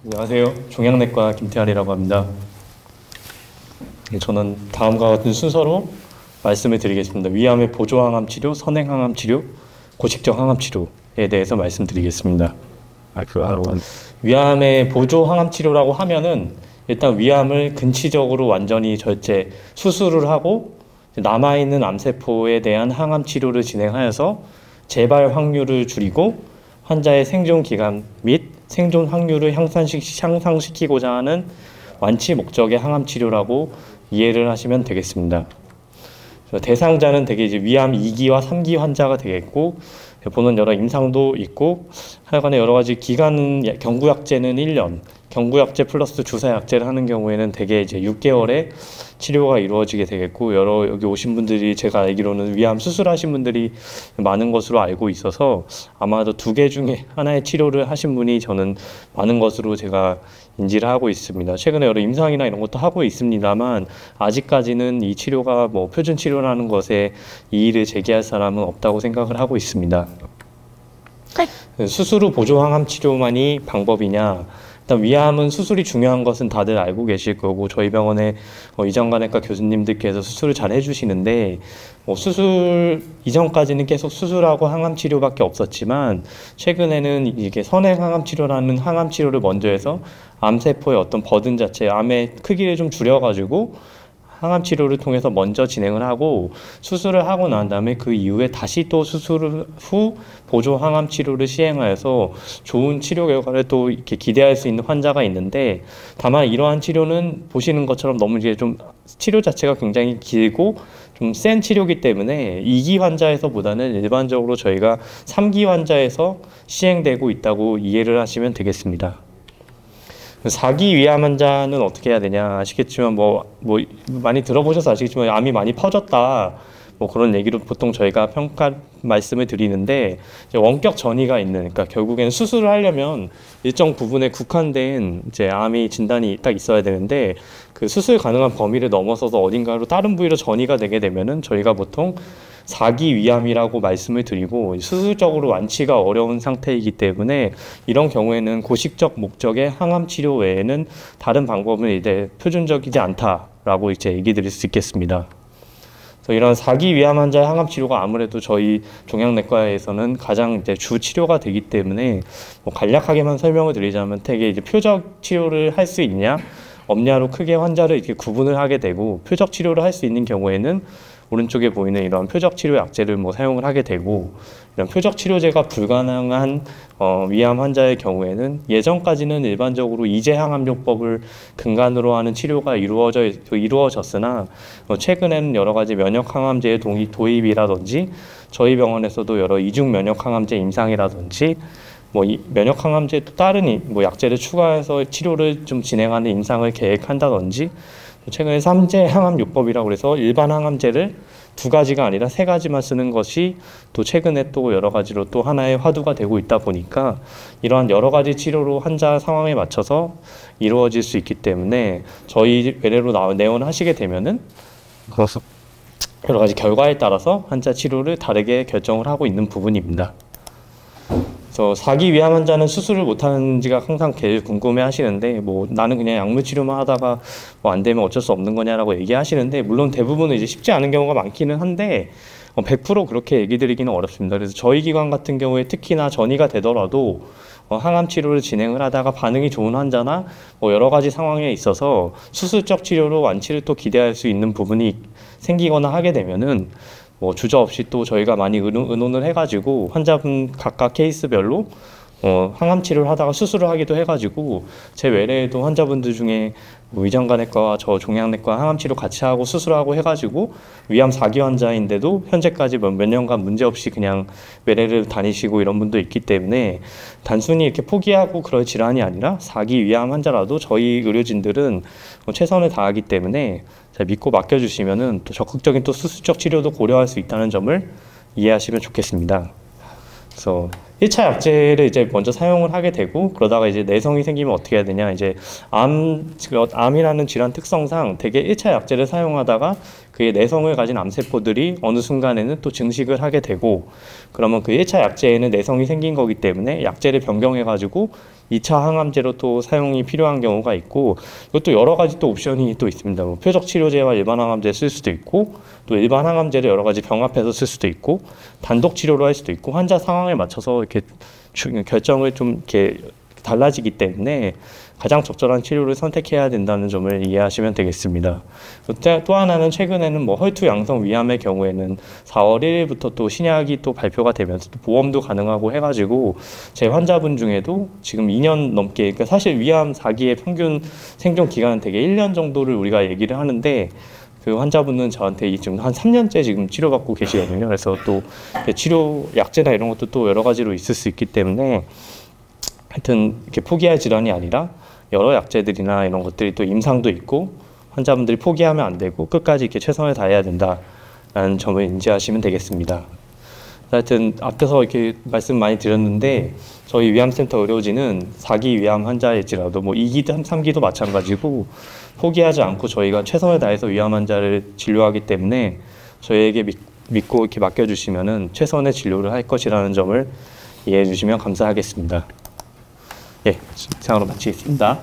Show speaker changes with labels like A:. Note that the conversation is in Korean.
A: 안녕하세요. 종양내과 김태환이라고 합니다. 저는 다음과 같은 순서로 말씀을 드리겠습니다. 위암의 보조항암 치료, 선행항암 치료, 고식적 항암 치료에 대해서 말씀드리겠습니다. 위암의 보조항암 치료라고 하면은 일단 위암을 근치적으로 완전히 절제, 수술을 하고 남아있는 암세포에 대한 항암 치료를 진행하여서 재발 확률을 줄이고 환자의 생존 기간 및 생존 확률을 향상시키고자 하는 완치 목적의 항암 치료라고 이해를 하시면 되겠습니다. 대상자는 대개 이제 위암 2기와 3기 환자가 되겠고, 보는 여러 임상도 있고, 하여간에 여러 가지 기간은 경구약제는 1년, 경구약제 플러스 주사약제를 하는 경우에는 대개 이제 6개월의 치료가 이루어지게 되겠고, 여기 오신 분들이 제가 알기로는 위암 수술하신 분들이 많은 것으로 알고 있어서 아마도 2개 중에 하나의 치료를 하신 분이 저는 많은 것으로 제가 인지를 하고 있습니다. 최근에 여러 임상이나 이런 것도 하고 있습니다만 아직까지는 이 치료가 뭐 표준 치료라는 것에 이의를 제기할 사람은 없다고 생각을 하고 있습니다. 수술 후 보조 항암 치료만이 방법이냐? 일단 위암은 수술이 중요한 것은 다들 알고 계실 거고, 저희 병원의 이정관외과 교수님들께서 수술을 잘 해주시는데, 수술 이전까지는 계속 수술하고 항암 치료밖에 없었지만 최근에는 이게 선행 항암 치료라는 항암 치료를 먼저 해서 암세포의 어떤 버든 자체, 암의 크기를 좀 줄여가지고 항암 치료를 통해서 먼저 진행을 하고, 수술을 하고 난 다음에 그 이후에 다시 또 수술 후 보조 항암 치료를 시행하여서 좋은 치료 결과를 또 이렇게 기대할 수 있는 환자가 있는데, 다만 이러한 치료는 보시는 것처럼 너무 이제 좀 치료 자체가 굉장히 길고 좀 센 치료이기 때문에 2기 환자에서보다는 일반적으로 저희가 3기 환자에서 시행되고 있다고 이해를 하시면 되겠습니다. 4기 위암 환자는 어떻게 해야 되냐 아시겠지만 많이 들어보셔서 아시겠지만 암이 많이 퍼졌다 그런 얘기로 보통 저희가 평가 말씀을 드리는데, 이제 원격 전이가 있는, 그러니까 결국에는 수술을 하려면 일정 부분에 국한된 이제 암이 진단이 딱 있어야 되는데, 그 수술 가능한 범위를 넘어서서 어딘가로 다른 부위로 전이가 되게 되면은 저희가 보통 4기 위암이라고 말씀을 드리고, 수술적으로 완치가 어려운 상태이기 때문에 이런 경우에는 고식적 목적의 항암 치료 외에는 다른 방법은 이제 표준적이지 않다라고 이제 얘기 드릴 수 있겠습니다. 그래서 이런 4기 위암 환자의 항암 치료가 아무래도 저희 종양내과에서는 가장 이제 주 치료가 되기 때문에 간략하게만 설명을 드리자면, 되게 이제 표적 치료를 할 수 있냐 없냐로 크게 환자를 이렇게 구분을 하게 되고, 표적 치료를 할 수 있는 경우에는 오른쪽에 보이는 이런 표적 치료 약제를 사용을 하게 되고, 이런 표적 치료제가 불가능한 위암 환자의 경우에는 예전까지는 일반적으로 이제항암요법을 근간으로 하는 치료가 이루어졌으나 최근에는 여러 가지 면역항암제의 도입이라든지, 저희 병원에서도 여러 이중 면역항암제 임상이라든지 면역항암제 또 다른 약제를 추가해서 치료를 좀 진행하는 임상을 계획한다든지, 최근에 3제 항암요법이라고 해서 일반 항암제를 2가지가 아니라 3가지만 쓰는 것이 또 최근에 또 여러 가지로 또 하나의 화두가 되고 있다 보니까, 이러한 여러 가지 치료로 환자 상황에 맞춰서 이루어질 수 있기 때문에 저희 외래로 내원하시게 되면은 여러 가지 결과에 따라서 환자 치료를 다르게 결정을 하고 있는 부분입니다. 그래서 4기 위암 환자는 수술을 못하는지가 항상 제일 궁금해 하시는데, 나는 그냥 약물 치료만 하다가 안 되면 어쩔 수 없는 거냐라고 얘기하시는데, 물론 대부분은 이제 쉽지 않은 경우가 많기는 한데 100% 그렇게 얘기 드리기는 어렵습니다. 그래서 저희 기관 같은 경우에 특히나 전이가 되더라도 항암 치료를 진행을 하다가 반응이 좋은 환자나 여러 가지 상황에 있어서 수술적 치료로 완치를 또 기대할 수 있는 부분이 생기거나 하게 되면은 주저없이 또 저희가 많이 의논을 해가지고 환자분 각각 케이스별로 항암 치료를 하다가 수술을 하기도 해가지고, 제 외래에도 환자분들 중에 이정관외과와 저 종양내과 항암 치료 같이 하고 수술하고 해가지고 위암 4기 환자인데도 현재까지 몇 년간 문제없이 그냥 외래를 다니시고 이런 분도 있기 때문에, 단순히 이렇게 포기하고 그럴 질환이 아니라 4기 위암 환자라도 저희 의료진들은 최선을 다하기 때문에 잘 믿고 맡겨주시면은 또 적극적인 또 수술적 치료도 고려할 수 있다는 점을 이해하시면 좋겠습니다. 그래서 1차 약제를 이제 먼저 사용을 하게 되고 그러다가 이제 내성이 생기면 어떻게 해야 되냐 이제 암이라는 질환 특성상 되게 1차 약제를 사용하다가 그의 내성을 가진 암세포들이 어느 순간에는 또 증식을 하게 되고 그러면 그 1차 약제에는 내성이 생긴 거기 때문에 약제를 변경해 가지고 2차 항암제로 또 사용이 필요한 경우가 있고 이것도 여러 가지 또 옵션이 또 있습니다. 뭐 표적 치료제와 일반 항암제 쓸 수도 있고 또 일반 항암제를 여러 가지 병합해서 쓸 수도 있고 단독 치료로 할 수도 있고 환자 상황에 맞춰서 이렇게 결정을 좀 이렇게 달라지기 때문에 가장 적절한 치료를 선택해야 된다는 점을 이해하시면 되겠습니다. 또 하나는 최근에는 뭐 헐투 양성 위암의 경우에는 4월 1일부터 또 신약이 또 발표가 되면서 또 보험도 가능하고 해가지고 제 환자분 중에도 지금 2년 넘게 그러니까 사실 위암 4기의 평균 생존 기간은 되게 1년 정도를 우리가 얘기를 하는데 그 환자분은 저한테 지금 한 3년째 지금 치료받고 계시거든요. 그래서 또 치료 약제나 이런 것도 또 여러 가지로 있을 수 있기 때문에 하여튼 이렇게 포기할 질환이 아니라 여러 약제들이나 이런 것들이 또 임상도 있고 환자분들이 포기하면 안 되고 끝까지 이렇게 최선을 다해야 된다라는 점을 인지하시면 되겠습니다. 하여튼 앞에서 이렇게 말씀 많이 드렸는데 저희 위암센터 의료진은 4기 위암 환자일지라도 뭐 2기, 3기도 마찬가지고 포기하지 않고 저희가 최선을 다해서 위암 환자를 진료하기 때문에 저희에게 믿고 이렇게 맡겨주시면은 최선의 진료를 할 것이라는 점을 이해해 주시면 감사하겠습니다. 예, 이상으로 마치겠습니다.